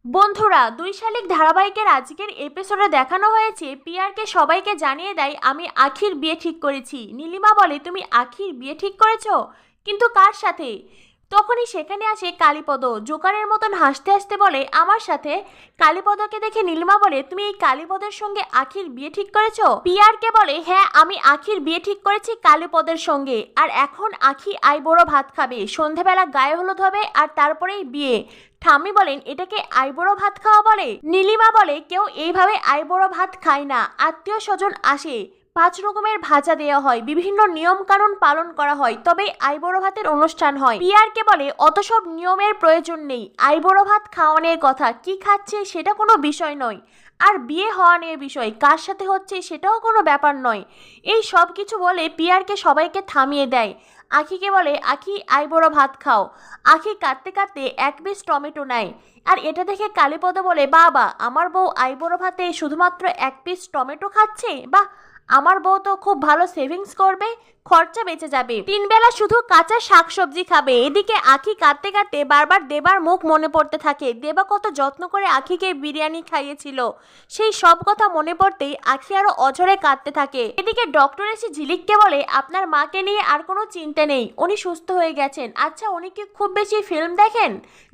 বন্ধুরা, ২ শালিক ধারাবাহিকের আজকের এপিসোডে দেখানো হয়েছে পিয়ারকে সবাইকে জানিয়ে দেয় আমি আখির বিয়ে ঠিক করেছি। নীলিমা বলে তুমি আখির বিয়ে ঠিক করেছো, কিন্তু কার সাথে? তখনই সেখানে আসে কালীপদ, জোকারের মতন হাসতে হাসতে বলে আমার সাথে। কালীপদকে দেখে নীলিমা বলে তুমি এই কালীপদের সঙ্গে আখির বিয়ে ঠিক করেছো? পিয়ারকে বলে হ্যাঁ, আমি আখির বিয়ে ঠিক করেছি কালীপদের সঙ্গে, আর এখন আখি আইবুড়ো ভাত খাবে, সন্ধেবেলা গায়ে হলুদ হবে আর তারপরেই বিয়ে। ঠাম্মি বলেন এটাকে আইবুড়ো ভাত খাওয়া বলে? নীলিমা বলে কেউ এইভাবে আইবুড়ো ভাত খায় না, আত্মীয় স্বজন আসে, 5 রকমের ভাজা দেওয়া হয়, বিভিন্ন নিয়ম কানুন পালন করা হয়, তবেই আইবুড়ো ভাতের অনুষ্ঠান হয়। পিয়ারকে বলে অত সব নিয়মের প্রয়োজন নেই, আইবুড়ো ভাত খাওয়ানোর কথা, কি খাচ্ছে সেটা কোনো বিষয় নয়, আর বিয়ে হওয়ানোর বিষয় কার সাথে হচ্ছে সেটাও কোনো ব্যাপার নয়। এই সব কিছু বলে পিয়ারকে সবাইকে থামিয়ে দেয়। আখিকে বলে আখি আইবুড়ো ভাত খাও। আখি কাঁদতে কাঁদতে 1 পিস টমেটো নেয়, আর এটা দেখে কালীপদ বলে বাবা, আমার বউ আইবুড়ো ভাতে শুধুমাত্র 1 পিস টমেটো খাচ্ছে, বাহ, আমার বউ তো খুব ভালো সেভিংস করবে, খরচা বেঁচে যাবে, 3 বেলা শুধু কাঁচা শাকসবজি খাবে। এদিকে আখি কাঁদতে কাঁদতে বারবার দেবার মুখ মনে পড়তে থাকে। দেবা কত যত্ন করে আখিকে বিরিয়ানি খাইয়েছিল, সেই সব কথা মনে পড়তেই আখি আরো অঝরে কাঁদতে থাকে। এদিকে ডক্টর এসে ঝিলিককে বলে আপনার মাকে নিয়ে আর কোনো চিন্তা নেই, উনি সুস্থ হয়ে গেছেন। আচ্ছা, উনি কি খুব বেশি ফিল্ম দেখেন?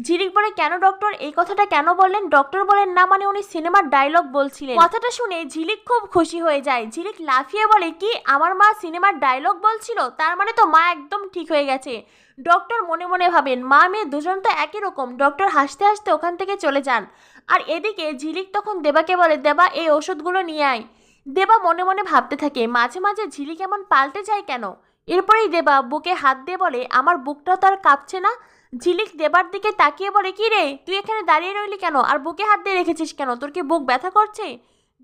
ঝিলিক বলে কেন ডক্টর, এই কথাটা কেন বললেন? ডক্টর বলেন না মানে উনি সিনেমার ডায়লগ বলছিলেন। কথাটা শুনে ঝিলিক খুব খুশি হয়ে যায়। ঝিলিক লাফিয়ে বলে কি, আমার মা সিনেমার ডায়লগ বলছিল, তার মানে তো মা একদম ঠিক হয়ে গেছে। ডক্টর মনে মনে ভাবেন মা মেয়ে দুজন তো একই রকম। ডক্টর হাসতে হাসতে ওখান থেকে চলে যান। আর এদিকে ঝিলিক তখন দেবাকে বলে দেবা এই ওষুধগুলো নিয়ে আয়। দেবা মনে মনে ভাবতে থাকে মাঝে মাঝে ঝিলিক এমন পাল্টে যায় কেন। এরপরেই দেবা বুকে হাত দিয়ে বলে আমার বুকটাও তার কাঁপছে না। ঝিলিক দেবার দিকে তাকিয়ে বলে কি রে, তুই এখানে দাঁড়িয়ে রইলি কেন, আর বুকে হাত দিয়ে রেখেছিস কেন, তোর কি বুক ব্যথা করছে?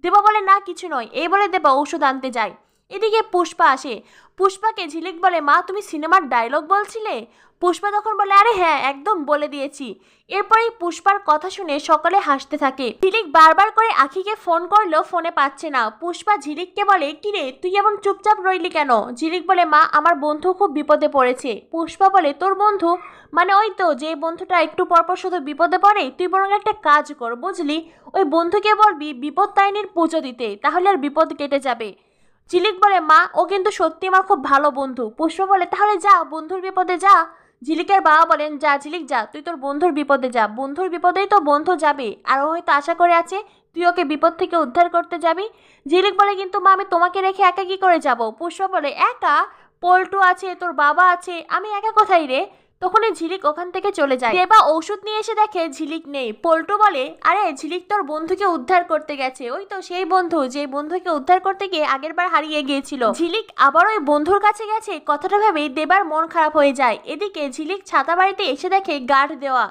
দেবা বলে না কিছু নয়। এই বলে দেবা ঔষধ আনতে যায়। এদিকে পুষ্পা আসে। পুষ্পাকে ঝিলিক বলে মা তুমি সিনেমার ডায়লগ বলছিলে? পুষ্পা তখন বলে আরে হ্যাঁ, একদম বলে দিয়েছি। এরপরেই পুষ্পার কথা শুনে সকলে হাসতে থাকে। ঝিলিক বারবার করে আখিকে ফোন করলেও ফোনে পাচ্ছে না। পুষ্পা ঝিলিককে বলে কিরে তুই এমন চুপচাপ রইলি কেন? ঝিলিক বলে মা আমার বন্ধু খুব বিপদে পড়েছে। পুষ্পা বলে তোর বন্ধু? মানে ওই তো যে বন্ধুটা একটু পরপর শুধু বিপদে পড়ে। তুই বরং একটা কাজ কর বুঝলি, ওই বন্ধুকে বলবি বিপদ তারিণীর পুজো দিতে, তাহলে আর বিপদ কেটে যাবে। ঝিলিক বলে মা ও কিন্তু সত্যি আমার খুব ভালো বন্ধু। পুষ্পা বলে তাহলে যা, বন্ধুর বিপদে যা। ঝিলিকের বাবা বলেন যা ঝিলিক যা, তুই তোর বন্ধুর বিপদে যা, বন্ধুর বিপদেই তো বন্ধু যাবে, আর ও হয়তো আশা করে আছে তুই ওকে বিপদ থেকে উদ্ধার করতে যাবি। ঝিলিক বলে কিন্তু মা আমি তোমাকে রেখে একা কি করে যাব? পুষ্পা বলে একা? পল্টু আছে, তোর বাবা আছে, আমি একা কোথায় রে? তখনই ঝিলিক ওখান থেকে চলে যায়। দেবা ঔষধ নিয়ে এসে দেখে ঝিলিক নেই। পল্টু বলে আরে ঝিলিক তোর বন্ধুকে উদ্ধার করতে গেছে, ওই তো সেই বন্ধু যে বন্ধুকে উদ্ধার করতে গিয়ে আগের বার হারিয়ে গিয়েছিল। ঝিলিক আবার ওই বন্ধুর কাছে গেছে, কথাটা ভেবেই দেবার মন খারাপ হয়ে যায়। এদিকে ঝিলিক ছাতা বাড়িতে এসে দেখে গার্ড দেওয়া।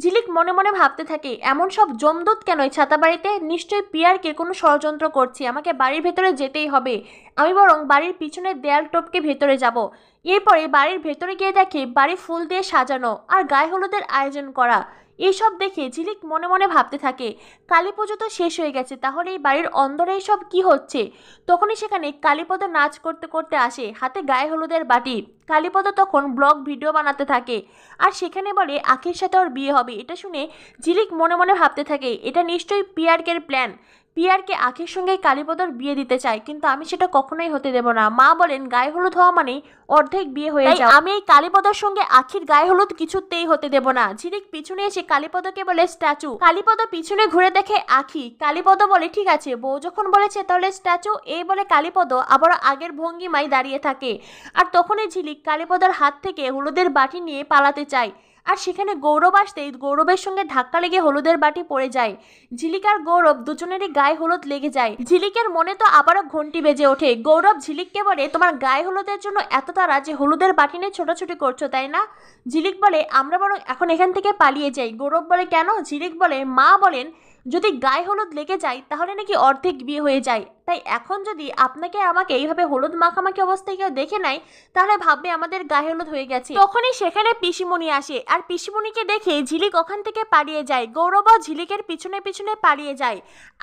ঝিলিক মনে মনে ভাবতে থাকে এমন সব জমদূত কেন ছাতা বাড়িতে? নিশ্চয়ই পিয়ারকে কোনো ষড়যন্ত্র করছে, আমাকে বাড়ির ভেতরে যেতেই হবে। আমি বরং বাড়ির পিছনের দেয়াল টপকে ভেতরে যাব। এরপরে বাড়ির ভেতরে গিয়ে দেখে বাড়ি ফুল দিয়ে সাজানো আর গায়ে হলুদের আয়োজন করা। এইসব দেখে ঝিলিক মনে মনে ভাবতে থাকে কালী পুজো তো শেষ হয়ে গেছে, তাহলে এই বাড়ির অন্দরে এইসব কি হচ্ছে? তখনই সেখানে কালীপদ নাচ করতে করতে আসে, হাতে গায়ে হলুদের বাটি। কালীপদ তখন ব্লগ ভিডিও বানাতে থাকে, আর সেখানে বলে আখির সাথে ওর বিয়ে হবে। এটা শুনে ঝিলিক মনে মনে ভাবতে থাকে এটা নিশ্চয়ই পিয়ারকের প্ল্যান। পিয়ারকে আখির সঙ্গে কালীপদর বিয়ে দিতে চায়, কিন্তু আমি সেটা কখনোই হতে দেব না। মা বলেন গায়ে হলুদ হওয়া মানে অর্ধেক বিয়ে হয়ে যায়, আমি এই কালীপদর সঙ্গে আখির গায়ে হলুদ কিছুতেই হতে দেব না। ঝিলিক পিছনে এসে কালীপদকে বলে স্ট্যাচু। কালীপদ পিছনে ঘুরে দেখে আখি। কালীপদ বলে ঠিক আছে, বউ যখন বলেছে তাহলে স্ট্যাচু। এই বলে কালীপদ আবার আগের ভঙ্গিমায় দাঁড়িয়ে থাকে। আর তখনই ঝিলিক কালীপদর হাত থেকে হলুদের বাটি নিয়ে পালাতে চায়, আর সেখানে গৌরব আসতেই গৌরবের সঙ্গে ধাক্কা লেগে হলুদের বাটি পড়ে যায়। ঝিলিক আর গৌরব দুজনেরই গায়ে হলুদ লেগে যায়। ঝিলিকের মনে তো আবারও ঘন্টি বেজে ওঠে। গৌরব ঝিলিককে বলে তোমার গায়ে হলুদের জন্য এত তাড়া যে হলুদের বাটি নিয়ে ছোটাছুটি করছো তাই না? ঝিলিক বলে আমরা বরং এখন এখান থেকে পালিয়ে যাই। গৌরব বলে কেন? ঝিলিক বলে মা বলেন যদি গায়ে হলুদ লেগে যায় তাহলে নাকি অর্ধেক বিয়ে হয়ে যায়, তাই এখন যদি আপনাকে আমাকে এইভাবে হলুদ মাখামাখি অবস্থায় কেউ দেখে নেয় তাহলে ভাববে আমাদের গায়ে হলুদ হয়ে গেছে। তখনই সেখানে পিসিমণি আসে আর পিসিমণিকে দেখে ঝিলিক ওখান থেকে পালিয়ে যায়। গৌরবও ঝিলিকের পিছনে পিছনে পালিয়ে যায়।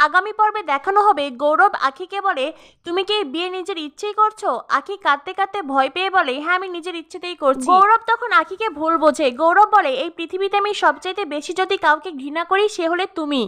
আগামী পর্বে দেখানো হবে গৌরব আখিকে বলে, তুমি কি বিয়ে নিজের ইচ্ছেই করছো? আখি কাঁদতে কাঁদতে ভয় পেয়ে বলে, হ্যাঁ আমি নিজের ইচ্ছেতেই করছি। গৌরব তখন আখিকে ভুল বোঝে। গৌরব বলে, এই পৃথিবীতে আমি সবচাইতে বেশি যদি কাউকে ঘৃণা করি সে হলে তুমি।